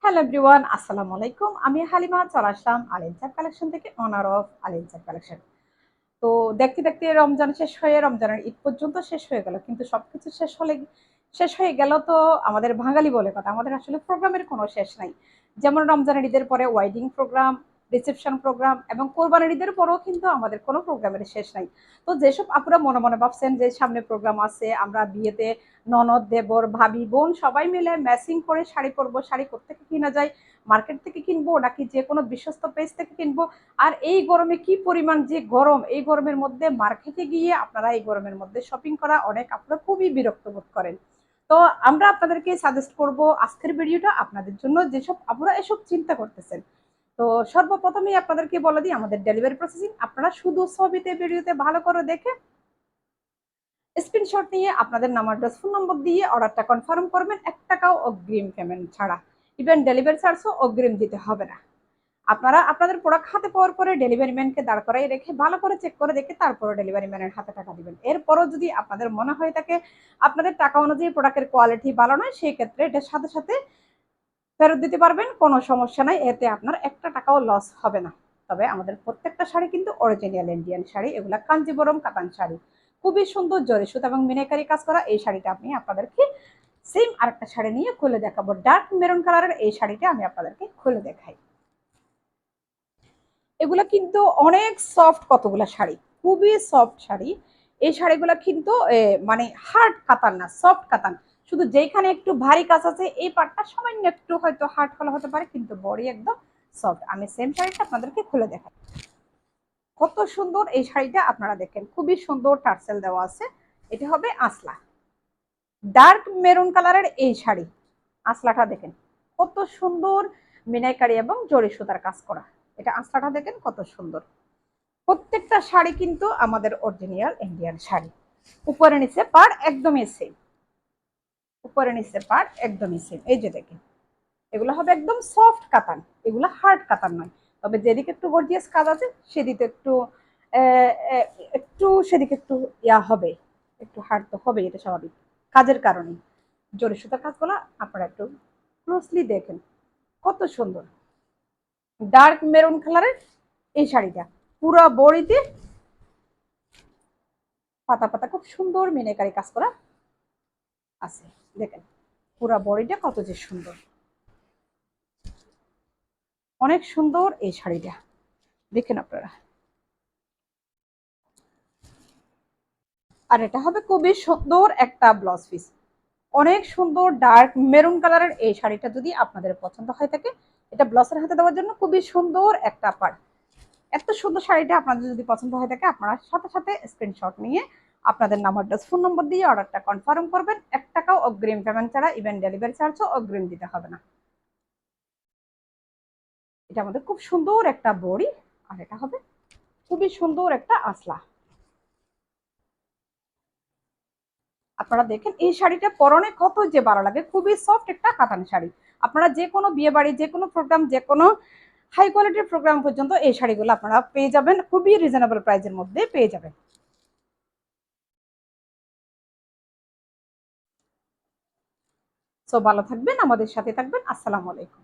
Hello everyone, আসসালামু আলাইকুম। আমি হালিমা চলে আসলাম আলিনচাক কালেকশন থেকে, অনার অফ আলিনচাক কালেকশন। তো দেখতে দেখতে রমজান শেষ হয়ে রমজানের ঈদ পর্যন্ত শেষ হয়ে গেল, কিন্তু সবকিছু শেষ হয়ে গেল তো আমাদের বাঙালি বলে কথা, আমাদের আসলে প্রোগ্রামের কোনো শেষ নাই। যেমন রমজানের ঈদের পরে ওয়েডিং প্রোগ্রাম, রিসেপশন প্রোগ্রাম এবং কোরবানির ঈদের পরেও কিন্তু আমাদের কোনো প্রোগ্রামের শেষ নাই। তো যেসব আপুরা মনে মনে ভাবছেন যে সামনে প্রোগ্রাম আছে, আমরা বিয়েতে ননদ, দেবর, ভাবি, বোন সবাই মিলে ম্যাচিং করে শাড়ি পরবো, শাড়ি কোত্থেকে কিনা যায়, মার্কেট থেকে কিনবো নাকি যে কোনো বিশ্বস্ত পেজ থেকে কিনবো, আর এই গরমে কি পরিমাণ যে গরম, এই গরমের মধ্যে মার্কেটে গিয়ে আপনারা এই গরমের মধ্যে শপিং করা অনেক আপনারা খুবই বিরক্ত বোধ করেন। তো আমরা আপনাদেরকে সাজেস্ট করব আজকের ভিডিওটা আপনাদের জন্য, যেসব আপনারা এসব চিন্তা করতেছেন। তো সর্বপ্রথমেই আপনাদেরকে বলে দিই আমাদের ডেলিভারি প্রসেসিং। আপনারা শুধু ছবিতে ভিডিওতে ভালো করে দেখে স্ক্রিনশট নিয়ে আপনাদের নাম, অ্যাড্রেস, ফোন নম্বর দিয়ে অর্ডারটা কনফার্ম করবেন, 1 টাকাও অগ্রিম পেমেন্ট ছাড়া। ইভেন ডেলিভারি চার্জও অগ্রিম দিতে হবে না। আপনারা আপনাদের প্রোডাক্ট হাতে পাওয়ার পরে ডেলিভারি ম্যানকে দাঁড় করাই রেখে ভালো করে চেক করে দেখে তারপরে ডেলিভারি ম্যানের হাতে টাকা দিবেন। এরপরও যদি আপনাদের মনে হয় থাকে আপনাদের টাকা অনুযায়ী প্রোডাক্টের কোয়ালিটি ভালো নয়, সেই ক্ষেত্রে এটার সাথে সাথে ফেরত দিতে পারবেন, কোনো সমস্যা নাই, এতে আপনার 1 টাকাও লস হবে না। তবে আমাদের প্রত্যেকটা শাড়ি কিন্তু অরিজিনাল ইন্ডিয়ান শাড়ি, এগুলা কাঞ্জিবরম কাতান শাড়ি, খুবই সুন্দর জরি সুতা এবং মিনাকারি কাজ করা। এই শাড়িটা আমি আপনাদেরকে সেম আরেকটা শাড়ি নিয়ে খুলে দেখাবো, ডার্ক মেরুন কালারের এই শাড়িটা আমি আপনাদেরকে খুলে দেখাই। এগুলা কিন্তু অনেক সফট, কতগুলা শাড়ি, খুবই সফট শাড়ি। এই শাড়িগুলা কিন্তু মানে হার্ড কাতান না, সফট কাতান। শুধু যেখানে একটু ভারী কাজ আছে এই পার্টটা সামান্য একটু হয়তো হার্ড হলে হতে পারে, কিন্তু বডি একদম সফট। আমি সেম শাড়িটা আপনাদেরকে খুলে দেখাই। কত সুন্দর এই শাড়িটা, আপনারা দেখেন খুবই সুন্দর টার্সেল দেওয়া আছে। এটা হবে আসলা, ডার্ক মেরুন কালারের এই শাড়ি। আসলাটা দেখেন কত সুন্দর, মিনাইকারি এবং জরি সুতার কাজ করা। এটা আসলাটা দেখেন কত সুন্দর। প্রত্যেকটা শাড়ি কিন্তু আমাদের অরিজিনাল ইন্ডিয়ান শাড়ি। উপরে নিচে পাড় একদমই সেম, উপরে নিচে পাড় একদমই সেম। এই যে দেখেন, এগুলো হবে একদম সফট কাতান, এগুলো হার্ড কাতান নয়। তবে যেদিকে একটু গর্জিয়াস কাজ আছে সেদিকে একটু সেদিকে একটু ইয়া হবে, একটু হার্ড তো হবে, এটা স্বাভাবিক কাজের কারণে। জরি সুতার কাজগুলো আপনারা একটু ক্লোজলি দেখেন, কত সুন্দর। ডার্ক মেরুন কালারের এই শাড়িটা পুরো বডিতে পাতা পাতা খুব সুন্দর মিনাকারি কাজ করা আছে। দেখেন পুরো বডিটা কত যে সুন্দর, অনেক সুন্দর এই শাড়িটা। দেখেন আপনারা, আর এটা হবে খুবই সুন্দর একটা ব্লাউজ পিস। অনেক সুন্দর ডার্ক মেরুন কালারের এই শাড়িটা যদি আপনাদের পছন্দ হয় থাকে, এটা ব্লাউজের হাতে দেওয়ার জন্য খুবই সুন্দর একটা পার। এত সুন্দর শাড়িটা আপনাদের যদি পছন্দ হয় থাকে, আপনারা সাথে সাথে স্ক্রিনশট নিয়ে আপনাদের নাম, অ্যাড্রেস, ফোন নম্বর দিয়ে অর্ডারটা কনফার্ম করবেন, 1 টাকাও অগ্রিম পেমেন্ট ছাড়া। ইভেন ডেলিভারি চার্জও অগ্রিম দিতে হবে না। এটা আমাদের খুব সুন্দর একটা বড়ি, আর এটা হবে খুবই সুন্দর একটা আসলা। আপনারা দেখেন এই শাড়িটা পরনে কত যে ভালো লাগে, খুবই সফট একটা কাতান শাড়ি। আপনারা যে কোনো বিয়ে বাড়ি, যে কোনো প্রোগ্রাম, যে কোনো হাই কোয়ালিটির প্রোগ্রাম পর্যন্ত এই শাড়িগুলো আপনারা পেয়ে যাবেন, খুবই রিজনেবল প্রাইসের মধ্যে পেয়ে যাবেন। সো ভালো থাকবেন, আমাদের সাথে থাকবেন। আসসালামু আলাইকুম।